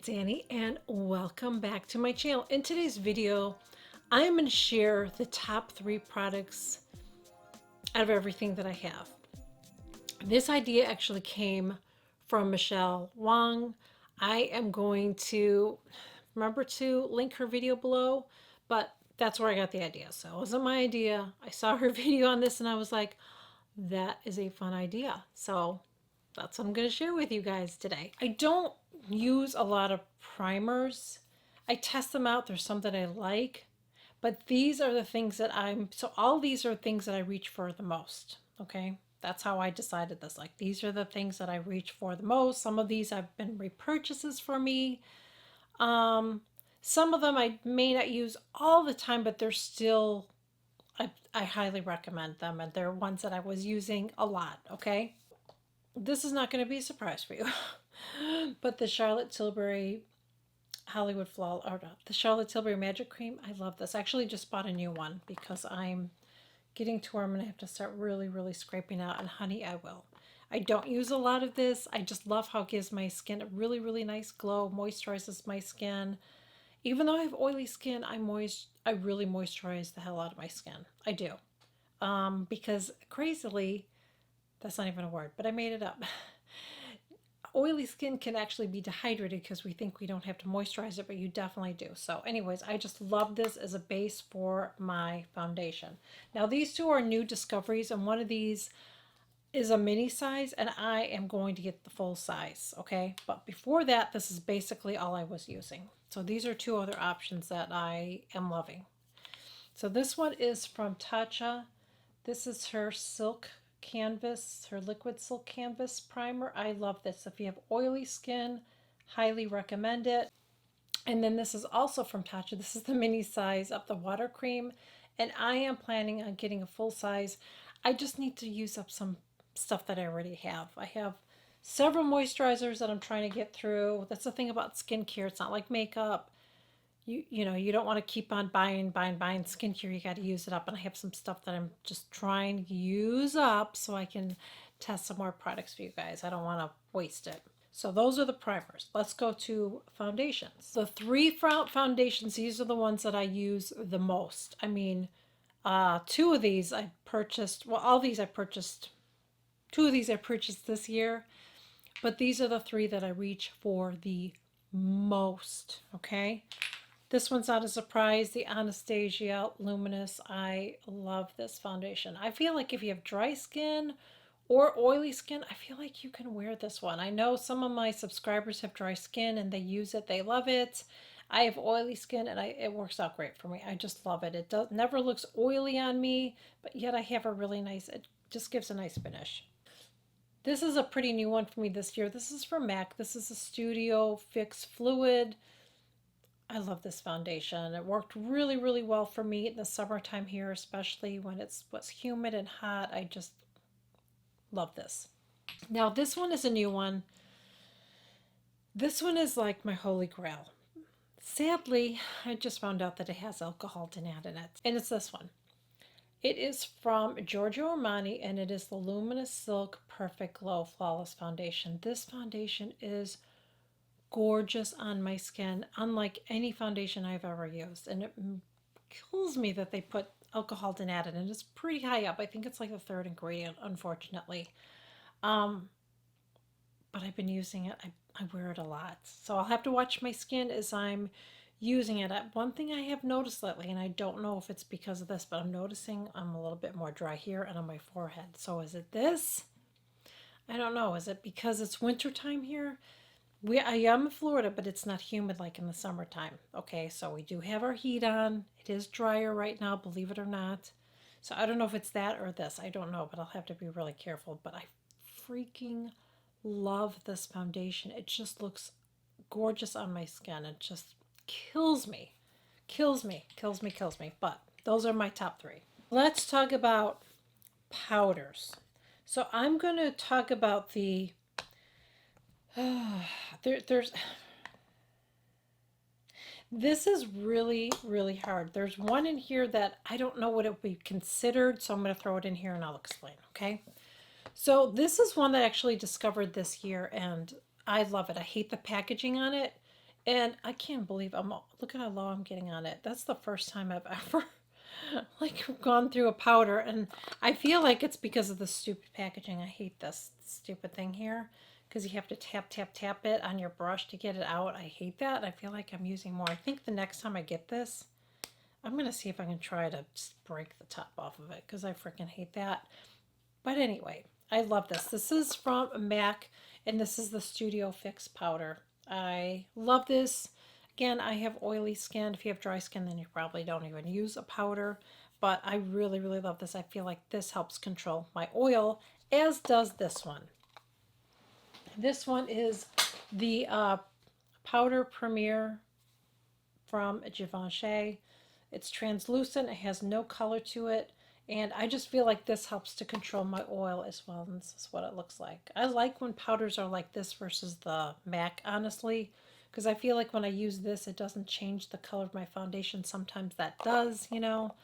it's Annie and welcome back to my channel. In today's video, I am going to share the top 3 products out of everything that I have. This idea actually came from Michele Wang. I am going to remember to link her video below, but that's where I got the idea. So it wasn't my idea. I saw her video on this and I was like, that is a fun idea. So that's what I'm going to share with you guys today. I don't use a lot of primers. I test them out. There's some that I like, but these are the things that all these are things that I reach for the most. Okay. That's how I decided this. Like, these are the things that I reach for the most. Some of these have been repurchases for me. Some of them I may not use all the time, but they're still, I highly recommend them. And they're ones that I was using a lot. Okay. This is not going to be a surprise for you, but the Charlotte Tilbury the Charlotte Tilbury Magic Cream, I love this. I actually just bought a new one because I'm getting to where I'm going to have to start really, really scraping out, and honey, I will. I don't use a lot of this. I just love how it gives my skin a really, really nice glow, moisturizes my skin. Even though I have oily skin, I really moisturize the hell out of my skin. I do. Because crazily, that's not even a word, but I made it up. Oily skin can actually be dehydrated because we think we don't have to moisturize it, but you definitely do. So anyways, I just love this as a base for my foundation. Now these two are new discoveries, and one of these is a mini size, and I am going to get the full size, okay? But before that, this is basically all I was using. So these are two other options that I am loving. So this one is from Tatcha. This is her silk canvas, her liquid silk canvas primer. I love this. If you have oily skin, highly recommend it. And then this is also from Tatcha. This is the mini size of the water cream, and I am planning on getting a full size. I just need to use up some stuff that I already have. I have several moisturizers that I'm trying to get through. That's the thing about skincare. It's not like makeup. You know, you don't want to keep on buying skincare. You got to use it up. And I have some stuff that I'm just trying to use up so I can test some more products for you guys. I don't want to waste it. So those are the primers. Let's go to foundations. The 3 foundations, these are the ones that I use the most. I mean, 2 of these I purchased, well, all these I purchased, 2 of these I purchased this year, but these are the 3 that I reach for the most, okay? This one's not a surprise, the Anastasia Luminous. I love this foundation. I feel like if you have dry skin or oily skin, I feel like you can wear this one. I know some of my subscribers have dry skin and they use it, they love it. I have oily skin and it works out great for me. I just love it. It never looks oily on me, but yet I have a really nice, it just gives a nice finish. This is a pretty new one for me this year. This is from MAC. This is a Studio Fix Fluid. I love this foundation. It worked really, really well for me in the summertime here, especially when what's humid and hot. I just love this. Now this one is a new one. This one is like my holy grail. Sadly, I just found out that it has alcohol added in it, and it's this one. It is from Giorgio Armani, and it is the Luminous Silk Perfect Glow Flawless Foundation. This foundation is gorgeous on my skin, unlike any foundation I've ever used, and it kills me that they put alcohol added, and it's pretty high up. I think it's like the 3rd ingredient, unfortunately. But I've been using it. I wear it a lot, so I'll have to watch my skin as I'm using it. One thing I have noticed lately, and I don't know if it's because of this, but I'm noticing I'm a little bit more dry here and on my forehead. So is it this? I don't know. Is it because it's wintertime here? I am in Florida, but it's not humid like in the summertime. Okay, so we do have our heat on. It is drier right now, believe it or not. So I don't know if it's that or this. I don't know, but I'll have to be really careful. But I freaking love this foundation. It just looks gorgeous on my skin. It just kills me. Kills me. Kills me. Kills me. But those are my top 3. Let's talk about powders. So I'm going to talk about the this is really, really hard. There's one in here that I don't know what it would be considered, so I'm going to throw it in here and I'll explain, okay? So this is one that I actually discovered this year, and I love it. I hate the packaging on it. And I can't believe look at how low I'm getting on it. That's the first time I've ever like gone through a powder, and I feel like it's because of the stupid packaging. I hate this stupid thing here because you have to tap tap tap it on your brush to get it out. I hate that. I feel like I'm using more. I think the next time I get this, I'm going to see if I can try to just break the top off of it because I freaking hate that. But anyway, I love this. This is from MAC, and this is the Studio Fix powder. I love this. Again, I have oily skin. If you have dry skin, then you probably don't even use a powder. But I really, really love this. I feel like this helps control my oil, as does this one. This one is the Powder Premier from Givenchy. It's translucent. It has no color to it. And I just feel like this helps to control my oil as well. And this is what it looks like. I like when powders are like this versus the MAC, honestly. Because I feel like when I use this, it doesn't change the color of my foundation. Sometimes that does, you know.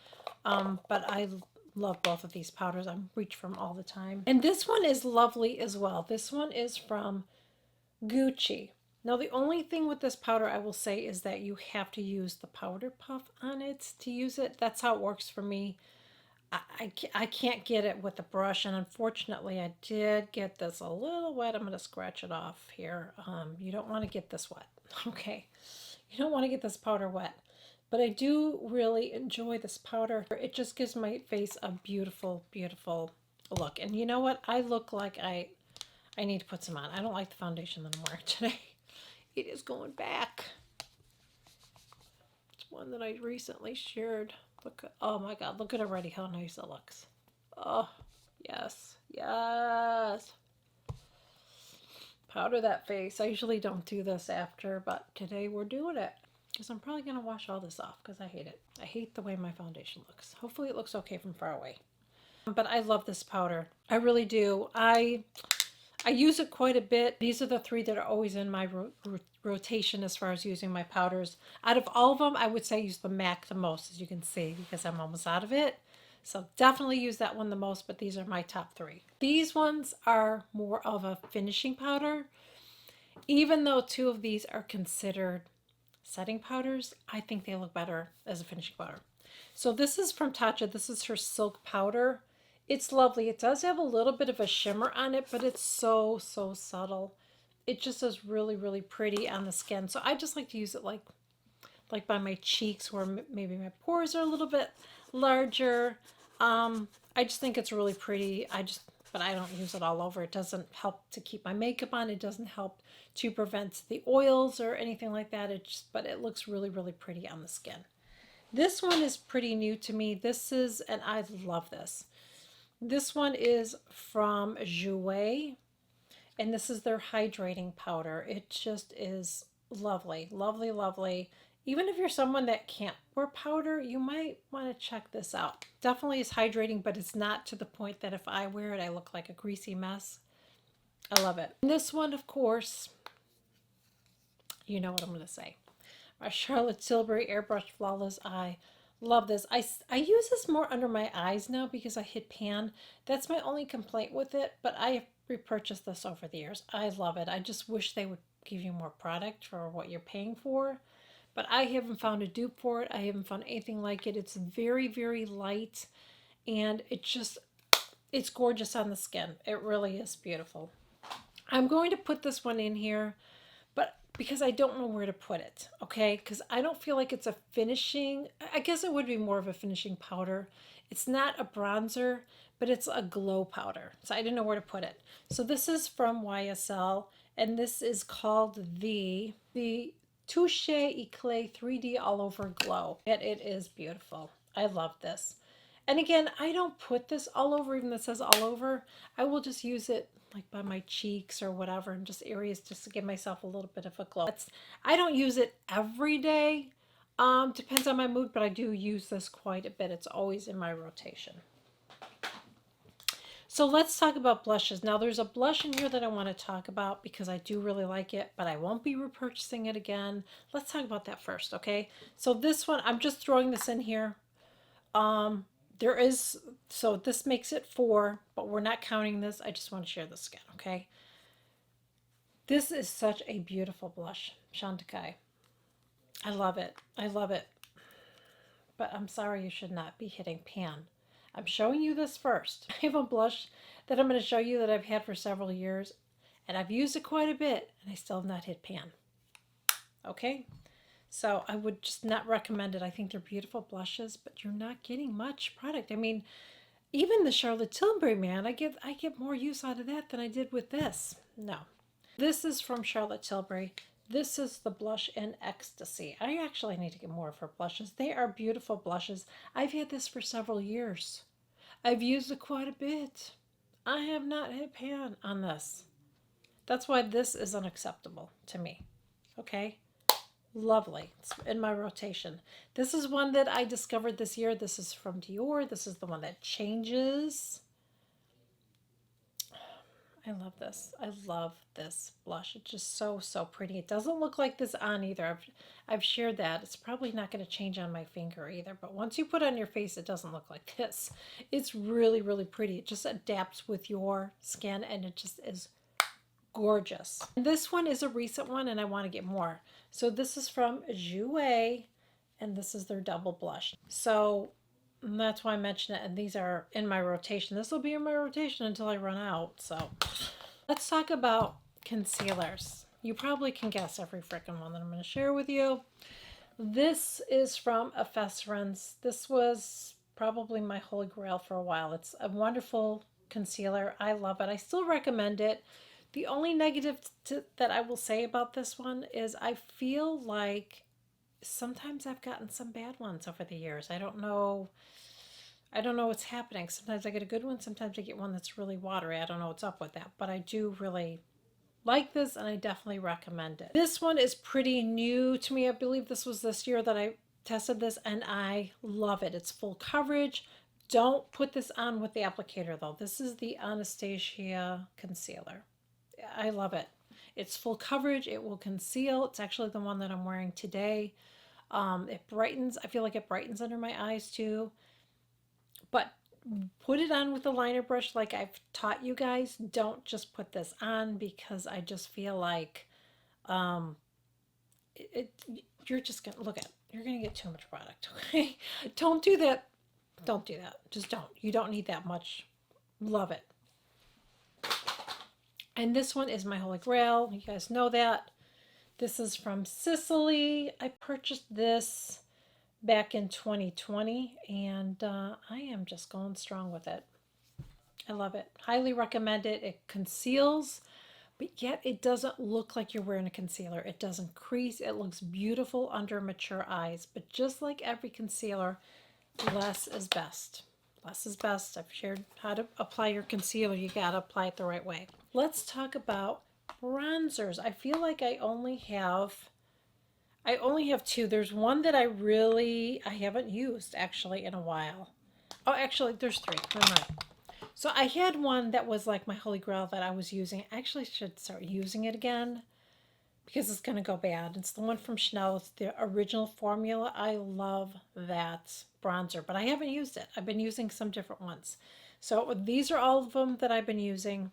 But I love both of these powders. I reach for them all the time. And this one is lovely as well. This one is from Gucci. Now, the only thing with this powder I will say is that you have to use the powder puff on it to use it. That's how it works for me. I can't get it with the brush, and unfortunately I did get this a little wet. I'm going to scratch it off here. You don't want to get this wet, okay? You don't want to get this powder wet, but I do really enjoy this powder. It just gives my face a beautiful, beautiful look. And you know what? I look like I need to put some on. I don't like the foundation that I'm wearing today. It is going back. It's one that I recently shared. Look, oh my God, look at it already, how nice it looks. Oh, yes, yes. Powder that face. I usually don't do this after, but today we're doing it. Because I'm probably going to wash all this off because I hate it. I hate the way my foundation looks. Hopefully it looks okay from far away. But I love this powder. I really do. I use it quite a bit. These are the three that are always in my rotation as far as using my powders. Out of all of them, I would say I use the MAC the most, as you can see, because I'm almost out of it. So definitely use that one the most, but these are my top three. These ones are more of a finishing powder. Even though two of these are considered setting powders, I think they look better as a finishing powder. So this is from Tatcha. This is her Silk Powder. It's lovely. It does have a little bit of a shimmer on it, but it's so, so subtle. It just is really, really pretty on the skin. So I just like to use it like by my cheeks where maybe my pores are a little bit larger. I just think it's really pretty. But I don't use it all over. It doesn't help to keep my makeup on. It doesn't help to prevent the oils or anything like that. But it looks really, really pretty on the skin. This one is pretty new to me. And I love this. This one is from Jouer, and this is their hydrating powder. It just is lovely, lovely, lovely. Even if you're someone that can't wear powder, you might want to check this out. Definitely is hydrating, but it's not to the point that if I wear it, I look like a greasy mess. I love it. And this one, of course, you know what I'm going to say. My Charlotte Tilbury Airbrush Flawless Eye. Love this. I use this more under my eyes now because I hit pan. That's my only complaint with it, but I have repurchased this over the years. I love it. I just wish they would give you more product for what you're paying for, but I haven't found a dupe for it. I haven't found anything like it. It's very, very light, and it's gorgeous on the skin. It really is beautiful. I'm going to put this one in here, but because I don't know where to put it, okay? Because I don't feel like it's a finishing, I guess it would be more of a finishing powder. It's not a bronzer, but it's a glow powder. So I didn't know where to put it. So this is from YSL, and this is called the Touche Eclat 3D All Over Glow. And it is beautiful. I love this. And again, I don't put this all over, even though it says all over. I will just use it like by my cheeks or whatever, and just areas just to give myself a little bit of a glow. I don't use it every day. Depends on my mood, but I do use this quite a bit. It's always in my rotation. So let's talk about blushes. Now there's a blush in here that I want to talk about because I do really like it, but I won't be repurchasing it again. Let's talk about that first, okay? So this one, I'm just throwing this in here. So this makes it 4, but we're not counting this. I just want to share this again, okay? This is such a beautiful blush, Chantecaille. I love it. I love it. But I'm sorry, you should not be hitting pan. I'm showing you this first. I have a blush that I'm going to show you that I've had for several years, and I've used it quite a bit, and I still have not hit pan. Okay? So I would just not recommend it. I think they're beautiful blushes, but you're not getting much product. I mean, even the Charlotte Tilbury, man, I get more use out of that than I did with this. No. This is from Charlotte Tilbury. This is the blush in Ecstasy. I actually need to get more of her blushes. They are beautiful blushes. I've had this for several years. I've used it quite a bit. I have not hit pan on this. That's why this is unacceptable to me. Okay? Lovely. It's in my rotation. This is one that I discovered this year. This is from Dior. This is the one that changes. I love this. I love this blush. It's just so, so pretty. It doesn't look like this on either. I've shared that. It's probably not going to change on my finger either. But once you put it on your face, it doesn't look like this. It's really, really pretty. It just adapts with your skin, and it just is gorgeous. And this one is a recent one, and I want to get more. So this is from Jouer, and this is their double blush. So that's why I mentioned it, and these are in my rotation. This will be in my rotation until I run out. So let's talk about concealers. You probably can guess every freaking one that I'm going to share with you. This is from Effacement. This was probably my holy grail for a while. It's a wonderful concealer. I love it. I still recommend it. The only negative that I will say about this one is I feel like sometimes I've gotten some bad ones over the years. I don't know what's happening. Sometimes I get a good one. Sometimes I get one that's really watery. I don't know what's up with that. But I do really like this, and I definitely recommend it. This one is pretty new to me. I believe this was this year that I tested this, and I love it. It's full coverage. Don't put this on with the applicator, though. This is the Anastasia concealer. I love it. It's full coverage. It will conceal. It's actually the one that I'm wearing today. It brightens. I feel like it brightens under my eyes too. But put it on with a liner brush like I've taught you guys. Don't just put this on, because I just feel like you're just going to look at it. You're going to get too much product. Okay? Don't do that. Don't do that. Just don't. You don't need that much. Love it. And this one is my holy grail. You guys know that. This is from Sicily. I purchased this back in 2020, and I am just going strong with it. I love it. Highly recommend it. It conceals, but yet it doesn't look like you're wearing a concealer. It doesn't crease. It looks beautiful under mature eyes. But just like every concealer, less is best. Less is best. I've shared how to apply your concealer. You got to apply it the right way. Let's talk about bronzers. I feel like I only have two. There's one that I haven't used actually in a while. Oh, actually, there's three. Never mind. So I had one that was like my holy grail that I was using. I actually should start using it again because it's going to go bad. It's the one from Chanel. It's the original formula. I love that bronzer, but I haven't used it. I've been using some different ones. So these are all of them that I've been using.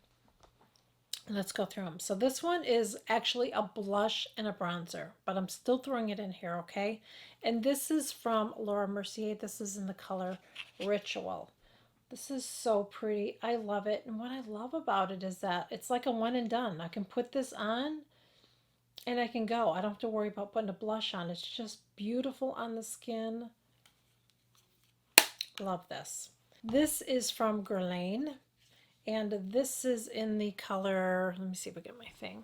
Let's go through them. So this one is actually a blush and a bronzer, but I'm still throwing it in here, okay? And this is from Laura Mercier. This is in the color Ritual. This is so pretty. I love it. And what I love about it is that it's like a one and done. I can put this on and I can go. I don't have to worry about putting a blush on. It's just beautiful on the skin. Love this. This is from Guerlain. And this is in the color, let me see if I get my thing.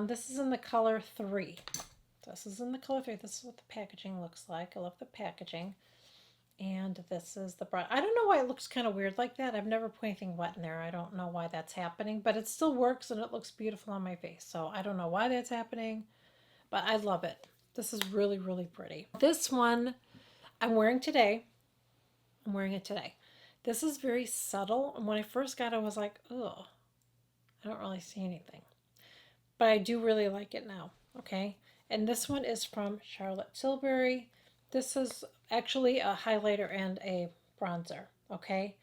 This is in the color 3. This is in the color 3. This is what the packaging looks like. I love the packaging. And this is the brown. I don't know why it looks kind of weird like that. I've never put anything wet in there. I don't know why that's happening, but it still works and it looks beautiful on my face. So I don't know why that's happening, but I love it. This is really, really pretty. This one I'm wearing today. I'm wearing it today. This is very subtle, and when I first got it, I was like, oh, I don't really see anything. But I do really like it now, okay? And this one is from Charlotte Tilbury. This is actually a highlighter and a bronzer, okay?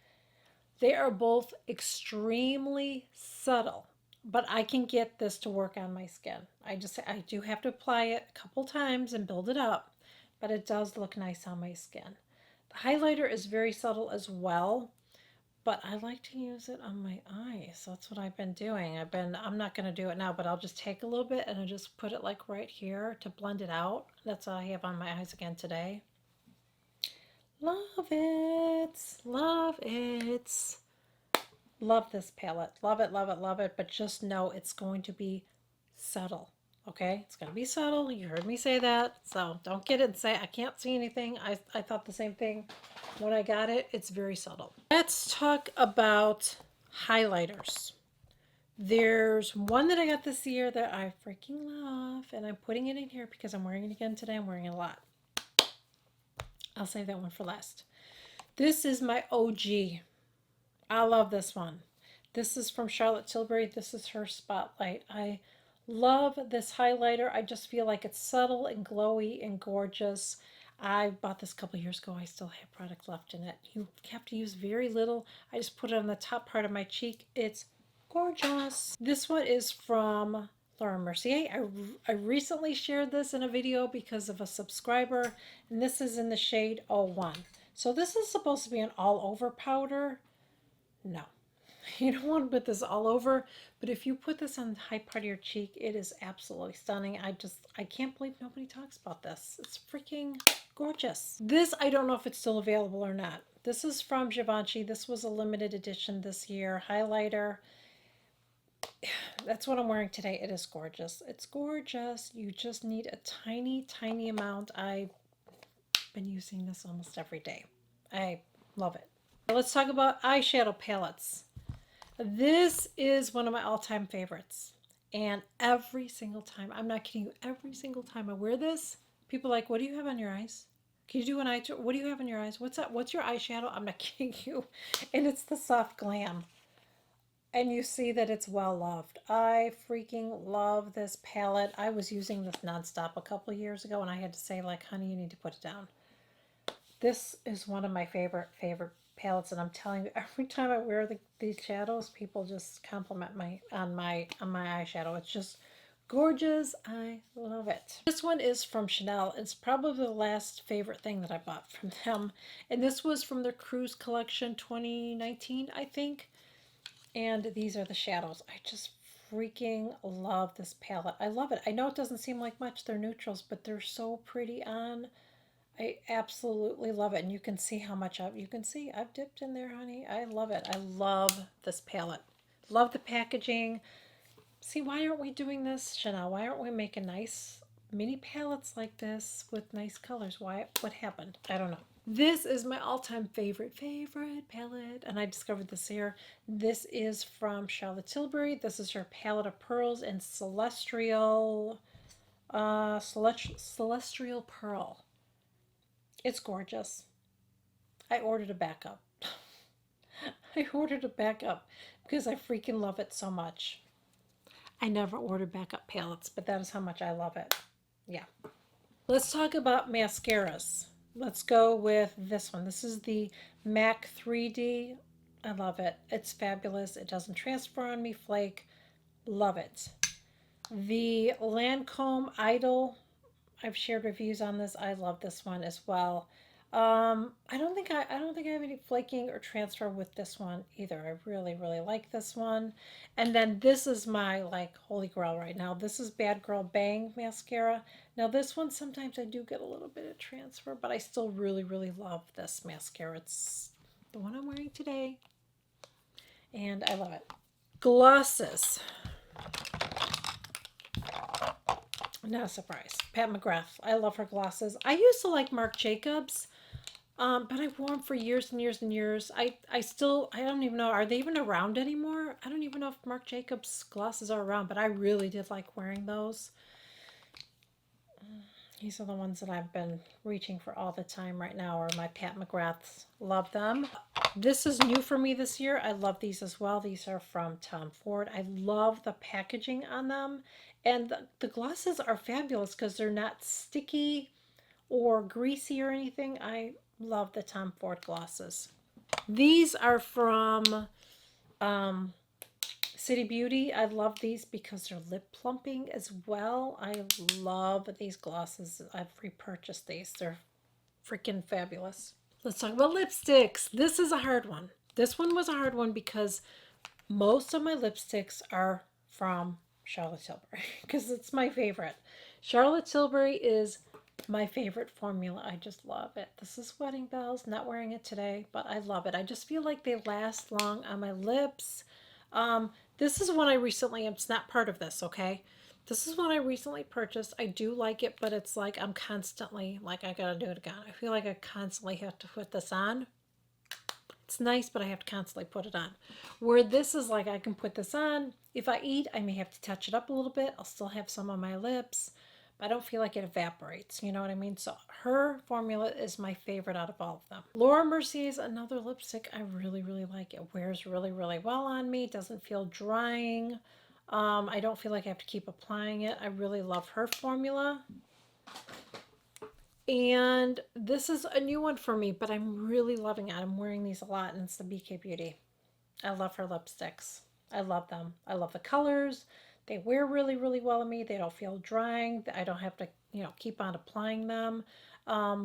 They are both extremely subtle, but I can get this to work on my skin. I do have to apply it a couple times and build it up, but it does look nice on my skin. The highlighter is very subtle as well, but I like to use it on my eyes. That's what I've been doing. I'm not going to do it now, but I'll just take a little bit and I'll just put it like right here to blend it out. That's all I have on my eyes again today. Love it. Love it. Love this palette. Love it, love it, love it. But just know it's going to be subtle. Okay? It's going to be subtle. You heard me say that. So don't get it and say, I can't see anything. I thought the same thing when I got it. It's very subtle. Let's talk about highlighters. There's one that I got this year that I freaking love. And I'm putting it in here because I'm wearing it again today. I'm wearing it a lot. I'll save that one for last. This is my OG. I love this one. This is from Charlotte Tilbury. This is her Spotlight. I love this highlighter. I just feel like it's subtle and glowy and gorgeous. I bought this a couple years ago. I still have product left in it. You have to use very little. I just put it on the top part of my cheek. It's gorgeous. This one is from Laura Mercier. I recently shared this in a video because of a subscriber, and this is in the shade 01. So this is supposed to be an all-over powder. No, you don't want to put this all over, but if you put this on the high part of your cheek, it is absolutely stunning. I can't believe nobody talks about this. It's freaking gorgeous. This, I don't know if it's still available or not. This is from Givenchy. This was a limited edition this year. Highlighter. That's what I'm wearing today. It is gorgeous. It's gorgeous. You just need a tiny, tiny amount. I've been using this almost every day. I love it. Let's talk about eyeshadow palettes. This is one of my all-time favorites. And every single time, I'm not kidding you, every single time I wear this, people are like, what do you have on your eyes? Can you do an eye tour? What do you have on your eyes? What's that? What's your eyeshadow? I'm not kidding you. And it's the Soft Glam. And you see that it's well loved. I freaking love this palette. I was using this nonstop a couple years ago and I had to say, like, honey, you need to put it down. This is one of my favorite palettes, and I'm telling you, every time I wear these shadows, people just compliment my eyeshadow. It's just gorgeous. I love it. This one is from Chanel. It's probably the last favorite thing that I bought from them, and this was from their Cruise Collection 2019, I think. And these are the shadows. I just freaking love this palette. I love it. I know it doesn't seem like much. They're neutrals, but they're so pretty on. I absolutely love it. And you can see how much you can see I've dipped in there, honey. I love it. I love this palette. Love the packaging. See, why aren't we doing this, Chanel? Why aren't we making nice mini palettes like this with nice colors? Why? What happened? I don't know. This is my all-time favorite palette, and I discovered this here. This is from Charlotte Tilbury. This is her palette of pearls in Celestial Pearl. It's gorgeous. I ordered a backup. I ordered a backup because I freaking love it so much. I never ordered backup palettes, but that is how much I love it. Yeah. Let's talk about mascaras. Let's go with this one. This is the MAC 3D. I love it. It's fabulous. It doesn't transfer on me, flake. Love it. The Lancome Idol. I've shared reviews on this. I love this one as well. I don't think I have any flaking or transfer with this one either. I really, really like this one. And then this is my like holy grail right now. This is Bad Girl Bang mascara. Now this one sometimes I do get a little bit of transfer, but I still really, really love this mascara. It's the one I'm wearing today, and I love it. Glosses. Not a surprise. Pat McGrath. I love her glosses. I used to like Marc Jacobs. But I've worn them for years and years and years. I don't even know, are they even around anymore? I don't even know if Marc Jacobs glosses are around, but I really did like wearing those. These are the ones that I've been reaching for all the time right now, are my Pat McGraths. Love them. This is new for me this year. I love these as well. These are from Tom Ford. I love the packaging on them. And the glosses are fabulous because they're not sticky or greasy or anything. I love the Tom Ford glosses. These are from City Beauty, I love these because they're lip plumping as well. I love these glosses. I've repurchased these. They're freaking fabulous. Let's talk about lipsticks. This is a hard one. This one was a hard one because most of my lipsticks are from Charlotte Tilbury because it's my favorite. Charlotte Tilbury is my favorite formula. I just love it. This is Wedding Bells. Not wearing it today, but I love it. I just feel like they last long on my lips. This is one I recently, it's not part of this, okay? This is one I recently purchased. I do like it, but it's like I'm constantly, like I gotta do it again. I feel like I constantly have to put this on. It's nice, but I have to constantly put it on. Where this is like I can put this on. If I eat, I may have to touch it up a little bit. I'll still have some on my lips. I don't feel like it evaporates, you know what I mean? So her formula is my favorite out of all of them. Laura Mercier's another lipstick I really, really like. It wears really, really well on me. Doesn't feel drying. I don't feel like I have to keep applying it. I really love her formula. And this is a new one for me, but I'm really loving it. I'm wearing these a lot, and it's the BK Beauty. I love her lipsticks. I love them. I love the colors. They wear really, really well on me. They don't feel drying. I don't have to, you know, keep on applying them. I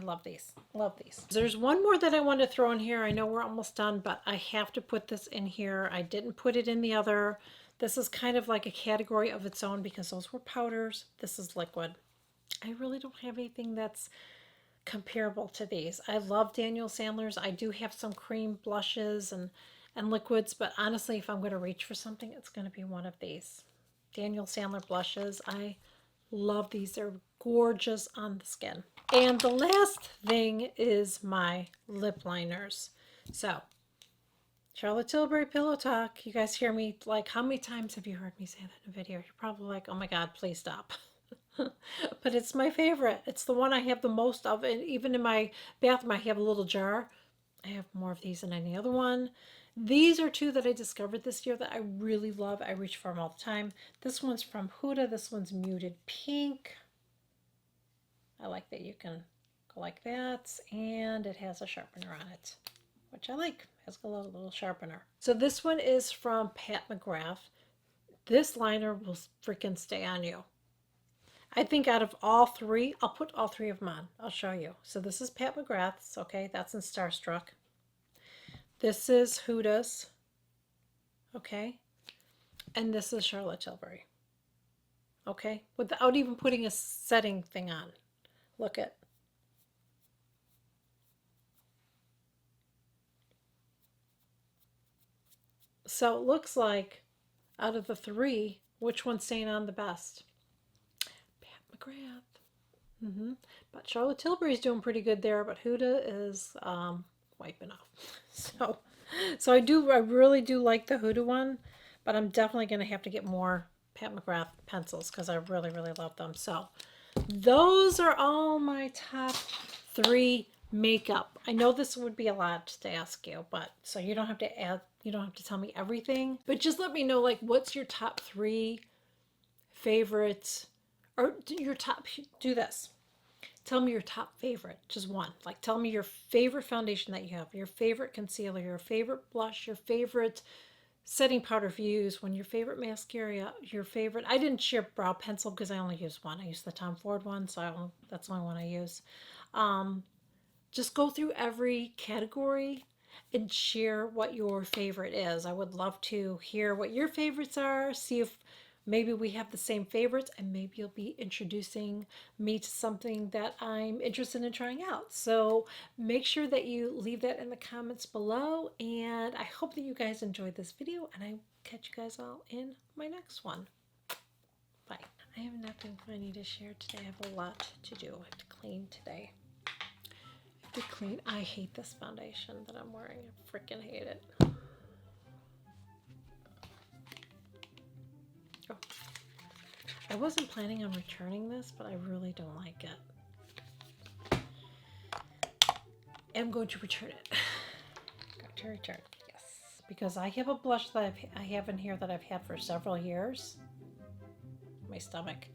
love these. Love these. There's one more that I want to throw in here. I know we're almost done, but I have to put this in here. I didn't put it in the other. This is kind of like a category of its own because those were powders. This is liquid. I really don't have anything that's comparable to these. I love Daniel Sandler's. I do have some cream blushes and liquids, but honestly, if I'm going to reach for something, it's going to be one of these. Daniel Sandler blushes. I love these. They're gorgeous on the skin. And the last thing is my lip liners. So, Charlotte Tilbury Pillow Talk. You guys hear me, like, how many times have you heard me say that in a video? You're probably like, oh my God, please stop. But it's my favorite. It's the one I have the most of. And even in my bathroom, I have a little jar. I have more of these than any other one. These are two that I discovered this year that I really love. I reach for them all the time. This one's from Huda. This one's Muted Pink. I like that you can go like that. And it has a sharpener on it, which I like. It has a little sharpener. So this one is from Pat McGrath. This liner will freaking stay on you. I think out of all three, I'll put all three of them on. I'll show you. So this is Pat McGrath's, okay? That's in Starstruck. This is Huda's, okay? And this is Charlotte Tilbury, okay? Without even putting a setting thing on. Look at. So it looks like out of the three, which one's staying on the best? McGrath. But Charlotte Tilbury's doing pretty good there, but Huda is wiping off. So I really do like the Huda one, but I'm definitely going to have to get more Pat McGrath pencils because I really, really love them. So those are all my top three makeup. I know this would be a lot to ask you, but so you don't have to tell me everything, but just let me know, like, what's your top three favorites. Or your top, do this. Tell me your top favorite, just one. Like, tell me your favorite foundation that you have, your favorite concealer, your favorite blush, your favorite setting powder if you use one, your favorite mascara, your favorite. I didn't share brow pencil because I only use one. I use the Tom Ford one, so that's the only one I use. Just go through every category and share what your favorite is. I would love to hear what your favorites are, see if maybe we have the same favorites, and maybe you'll be introducing me to something that I'm interested in trying out. So make sure that you leave that in the comments below, and I hope that you guys enjoyed this video, and I catch you guys all in my next one. Bye. I have nothing funny to share today. I have a lot to do. I have to clean today. I hate this foundation that I'm wearing. I freaking hate it. Oh. I wasn't planning on returning this, but I really don't like it. I'm going to return it. Going to return it, yes. Because I have a blush that I have in here that I've had for several years. My stomach.